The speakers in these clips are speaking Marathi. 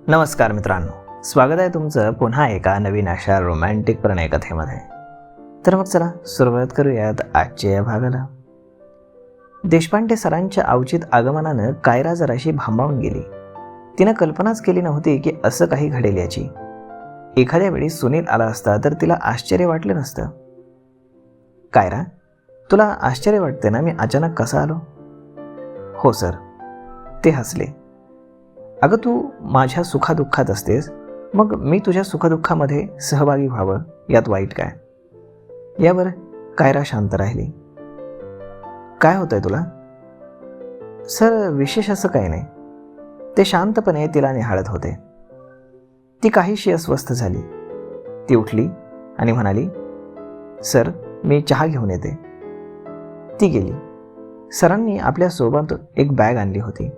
नमस्कार मित्रांनो, स्वागत आहे तुमचं पुन्हा एका नवीन अशा रोमॅन्टिक प्रणय कथेमध्ये. तर मग चला सुरुवात करूयात आजच्या या भागाला. देशपांडे सरांच्या अवचित आगमनानं कायरा जराशी भांबावून गेली. तिनं कल्पनाच केली नव्हती की असं काही घडेल याची. एखाद्या वेळी सुनील आला असता तर तिला आश्चर्य वाटलं नसतं. कायरा, तुला आश्चर्य वाटते ना मी अचानक कसा आलो? हो सर. ते हसले. अगं तू माझ्या सुखादुःखात असतेस, मग मी तुझ्या सुखदुःखामध्ये सहभागी व्हावं यात वाईट काय? यावर कायरा शांत राहिली. काय होतंय तुला? सर विशेष असं काही नाही. ते शांतपणे तिला निहाळत होते. ती काहीशी अस्वस्थ झाली. ती उठली आणि म्हणाली, सर मी चहा घेऊन येते. ती गेली. सरांनी आपल्यासोबत एक बॅग आणली होती.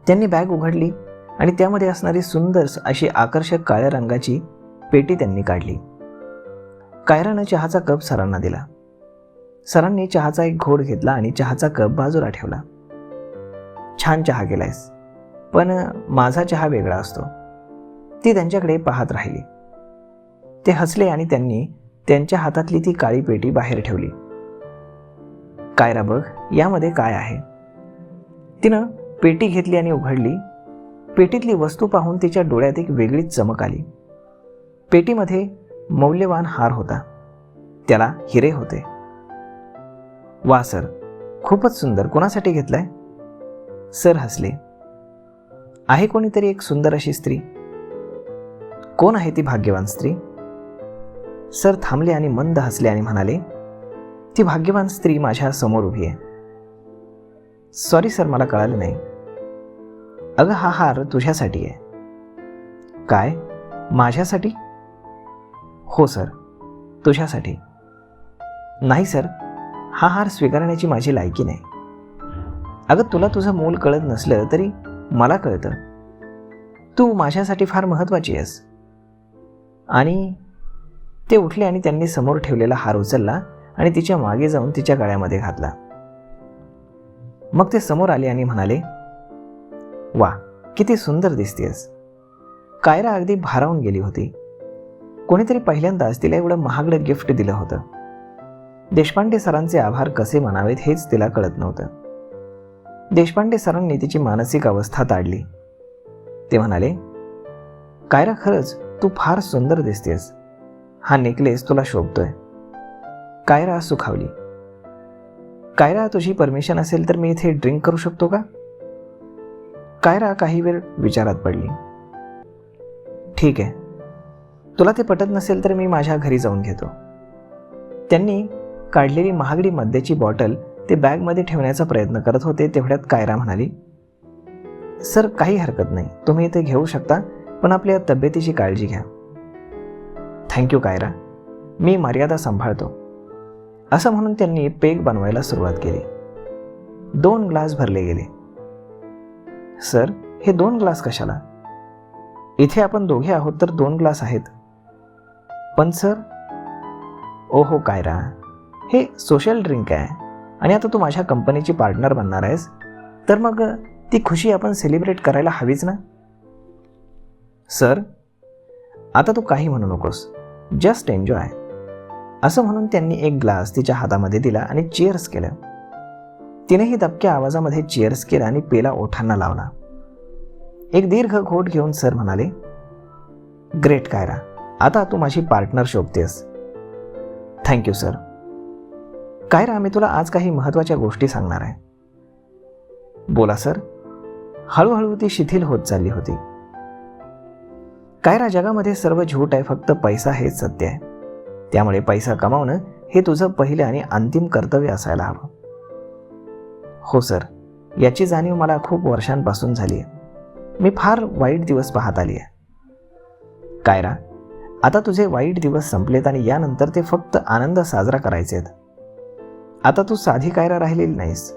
त्यांनी बॅग उघडली आणि त्यामध्ये असणारी सुंदर अशी आकर्षक काळ्या रंगाची पेटी त्यांनी काढली. कायरानं चहाचा कप सरांना दिला. सरांनी चहाचा एक घोट घेतला आणि चहाचा कप बाजूला ठेवला. छान चहा केलायस, पण माझा चहा वेगळा असतो. ती त्यांच्याकडे पाहत राहिली. ते हसले आणि त्यांनी त्यांच्या हातातली ती काळी पेटी बाहेर ठेवली. कायरा बघ, यामध्ये काय आहे? तिनं पेटी घेतली आणि उघडली. पेटीतली वस्तू पाहून तिच्या डोळ्यात एक वेगळीच चमक आली. पेटीमध्ये मौल्यवान हार होता. त्याला हिरे होते. वा सर, खूपच सुंदर. कोणासाठी घेतलाय? सर हसले. आहे कोणीतरी एक सुंदर अशी स्त्री. कोण आहे ती भाग्यवान स्त्री? सर थांबले आणि मंद हसले आणि म्हणाले, ती भाग्यवान स्त्री माझ्या समोर उभी आहे. सॉरी सर, मला कळालं नाही. अगं हा हार तुझ्यासाठी आहे. काय? माझ्यासाठी? हो सर, तुझ्यासाठी. नाही सर, हा हार स्वीकारण्याची माझी लायकी नाही. अगं तुला तुझं मूल कळत नसलं तरी मला कळतं. तू माझ्यासाठी फार महत्त्वाची आहेस. आणि ते उठले आणि त्यांनी समोर ठेवलेला हार उचलला आणि तिच्या मागे जाऊन तिच्या गळ्यामध्ये घातला. मग ते समोर आले आणि म्हणाले, वा किती सुंदर दिसतेस. कायरा अगदी भारावून गेली होती. कोणीतरी पहिल्यांदाच तिला एवढं महागडं गिफ्ट दिलं होतं. देशपांडे सरांचे आभार कसे मानावेत हेच तिला कळत नव्हतं. देशपांडे सरांनी तिची मानसिक अवस्था ताडली. ते म्हणाले, कायरा खरंच तू फार सुंदर दिसतेस. हा नेकलेस तुला शोभतोय. कायरा सुखावली. कायरा, तुझी परमिशन असेल तर मी इथे ड्रिंक करू शकतो का? कायरा काही वेळ विचारात पडली. ठीक आहे, तुला ते पटत नसेल तर मी माझ्या घरी जाऊन घेतो. त्यांनी काढलेली महागडी मद्याची बॉटल ते बॅगमध्ये ठेवण्याचा प्रयत्न करत होते. तेवढ्यात कायरा म्हणाली, सर काही हरकत नाही, तुम्ही इथे घेऊ शकता, पण आपल्या तब्येतीची काळजी घ्या. थँक्यू कायरा, मी मर्यादा सांभाळतो. असं म्हणून त्यांनी पेग बनवायला सुरुवात केली. 2 ग्लास भरले गेले. सर हे 2 ग्लास कशाला? इथे आपण दोघे आहोत तर 2 ग्लास आहेत. पण सर, ओहो कायरा, हे सोशल ड्रिंक आहे आणि आता तू माझ्या कंपनीची पार्टनर बनणार आहेस, तर मग ती खुशी आपण सेलिब्रेट करायला हवीच ना? सर आता तू काही म्हणू नकोस, जस्ट एन्जॉय. असं म्हणून त्यांनी एक ग्लास तिच्या हातामध्ये दिला आणि चिअर्स केलं. तिनेही दबक्या आवाजामध्ये चिअर्स केला आणि पेला ओठांना लावला. एक दीर्घ घोट घेऊन सर म्हणाले, ग्रेट कायरा, आता तू माझी पार्टनर शोभतेस. Thank you sir. कायरा, मी तुला आज काही महत्त्वाच्या गोष्टी सांगणार आहे. बोला सर. हळूहळू ती शिथिल होत चालली होती. कायरा, जगामध्ये सर्व झूट आहे, फक्त पैसा हेच सत्य आहे. त्यामुळे पैसा कमावणं हे तुझं पहिलं आणि अंतिम कर्तव्य असायला हवं. हो सर, याची जाणीव मला खूप वर्षांपासून झाली आहे. मी फार वाईट दिवस पाहत आली आहे. कायरा, आता तुझे वाईट दिवस संपलेत आणि यानंतर ते फक्त आनंद साजरा करायचे आहेत. आता तू साधी कायरा राहिलेली नाहीस.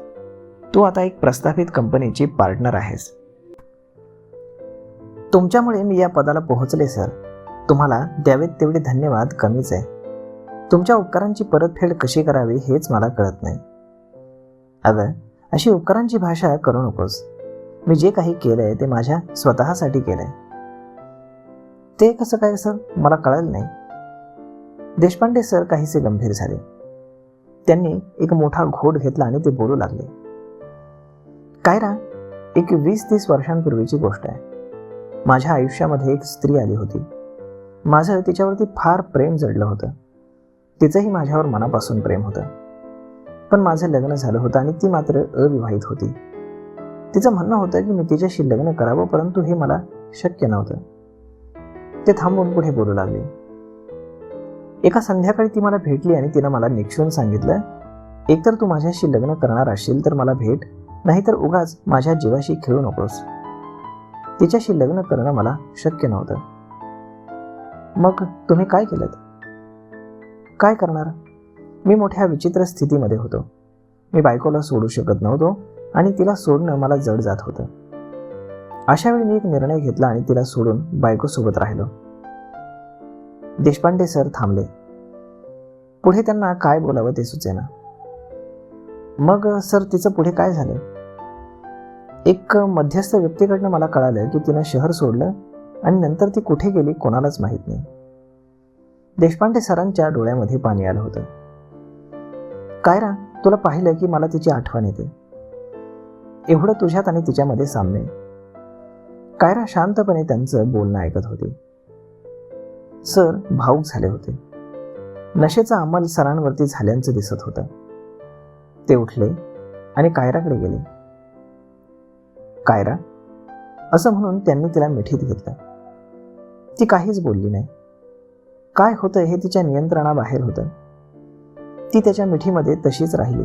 तू आता एक प्रस्थापित कंपनीची पार्टनर आहेस. तुमच्यामुळे मी या पदाला पोहोचले सर. तुम्हाला द्यावेत तेवढे धन्यवाद कमीच आहे. तुमच्या उपकारांची परतफेड कशी करावी हेच मला कळत नाही. अगं अशी उपकारांची भाषा करू नकोस. मी जे काही केलंय ते माझ्या स्वतःसाठी केलंय. ते कसं काय सर, मला कळलं नाही. देशपांडे सर काहीसे गंभीर झाले. त्यांनी एक मोठा घोट घेतला आणि ते बोलू लागले. कायरा, एक 20-30 वर्षांपूर्वीची गोष्ट आहे. माझ्या आयुष्यामध्ये एक स्त्री आली होती. माझं तिच्यावरती फार प्रेम जडलं होतं. तिचंही माझ्यावर मनापासून प्रेम होतं. पण माझं लग्न झालं होतं आणि ती मात्र अविवाहित होती. तिचं म्हणणं होतं की मी तिच्याशी लग्न करावं, परंतु हे मला शक्य नव्हतं. ते थांबून पुढे बोलू लागले. एका संध्याकाळी ती मला भेटली आणि तिनं मला निक्षून सांगितलं, एकतर तू माझ्याशी लग्न करणार असशील तर मला भेट, नाहीतर उगाच माझ्या जीवाशी खेळू नकोस. तिच्याशी लग्न करणं मला शक्य नव्हतं. मग तुम्ही काय केलं? काय करणार? मी मोठ्या विचित्र स्थितीमध्ये होतो. मी बायकोला सोडू शकत नव्हतो आणि तिला सोडणं मला जड जात होतं. अशा वेळी मी एक निर्णय घेतला आणि तिला सोडून बायकोसोबत राहिलो. देशपांडे सर थांबले. पुढे त्यांना काय बोलावं ते सुचेना. मग सर, तिचं पुढे काय झालं? एक मध्यस्थ व्यक्तीकडनं मला कळालं की तिनं शहर सोडलं आणि नंतर ती कुठे गेली कोणालाच माहीत नाही. देशपांडे सरांच्या डोळ्यामध्ये पाणी आलं होतं. कायरा, तुला पाहिलं की मला तिची आठवण येते. एवढं तुझ्यात आणि तिच्यामध्ये साम्य. कायरा शांतपणे त्यांचं बोलणं ऐकत होती. सर भावुक झाले होते. नशेचा अंमल सरांवरती झाल्याचं दिसत होतं. ते उठले आणि कायराकडे गेले. कायरा, असं म्हणून त्यांनी तिला मिठीत घेतलं. ती काहीच बोलली नाही. काय होतं हे तिच्या नियंत्रणाबाहेर होतं. ती त्याच्या मिठीमध्ये तशीच राहिली.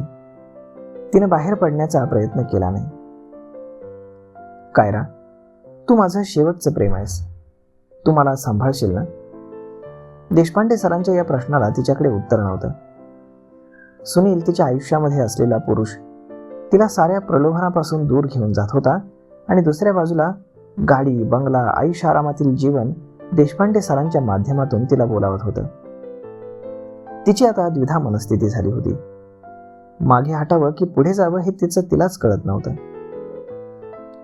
तिनं बाहेर पडण्याचा प्रयत्न केला नाही. कायरा, तू माझं शेवटचं प्रेम आहेस. तू मला सांभाळशील ना? देशपांडे सरांच्या या प्रश्नाला तिच्याकडे उत्तर नव्हतं. सुनील तिच्या आयुष्यामध्ये असलेला पुरुष तिला साऱ्या प्रलोभनापासून दूर घेऊन जात होता आणि दुसऱ्या बाजूला गाडी, बंगला, आयुष्यारामातील जीवन देशपांडे सरांच्या माध्यमातून तिला बोलावत होतं. तिची आता द्विधा मनस्थिती झाली होती. मागे हटावं की पुढे जावं हे तिचं तिलाच कळत नव्हतं.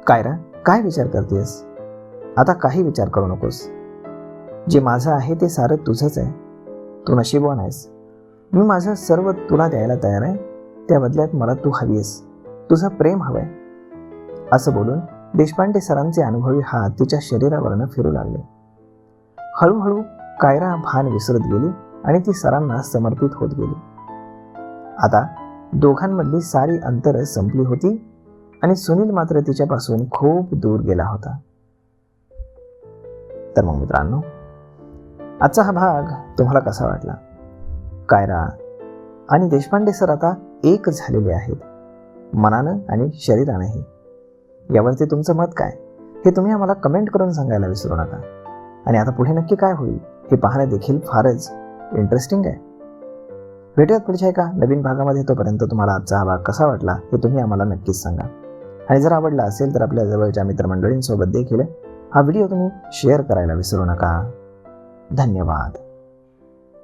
कायरा, काय विचार करतेस? आता काही विचार करू नकोस. जे माझं आहे ते सारं तुझंच आहे. तू नशीबवान आहेस. मी माझं सर्व तुला द्यायला तयार आहे. त्या बदल्यात मला तू हवीस. तुझं प्रेम हवंय. असं बोलून देशपांडे सरांचे अनुभवी हात तिच्या शरीरावरनं फिरू लागले. हळूहळू कायरा भान विसरत गेली आणि ती सरांना समर्पित होत गेली. आता दोघांमधली सारी अंतरं संपली होती आणि सुनील मात्र तिच्यापासून खूप दूर गेला होता. तर मग मित्रांनो, आजचा हा भाग तुम्हाला कसा वाटला? कायरा आणि देशपांडे सर आता एक झालेले आहेत, मनानं आणि शरीरानंही. यावरती तुमचं मत काय हे तुम्ही आम्हाला कमेंट करून सांगायला विसरू नका. आणि आता पुढे नक्की काय होईल हे पाहणं देखील फारच इंटरेस्टिंग आहे. भेटूयात पुढच्या एका नवीन भागामध्ये. तोपर्यंत तुम्हाला आजचा हा भाग कसा वाटला हे तुम्ही आम्हाला नक्कीच सांगा. आणि जर आवडला असेल तर आपल्या जवळच्या मित्रमंडळींसोबत देखील हा व्हिडिओ तुम्ही शेअर करायला विसरू नका. धन्यवाद.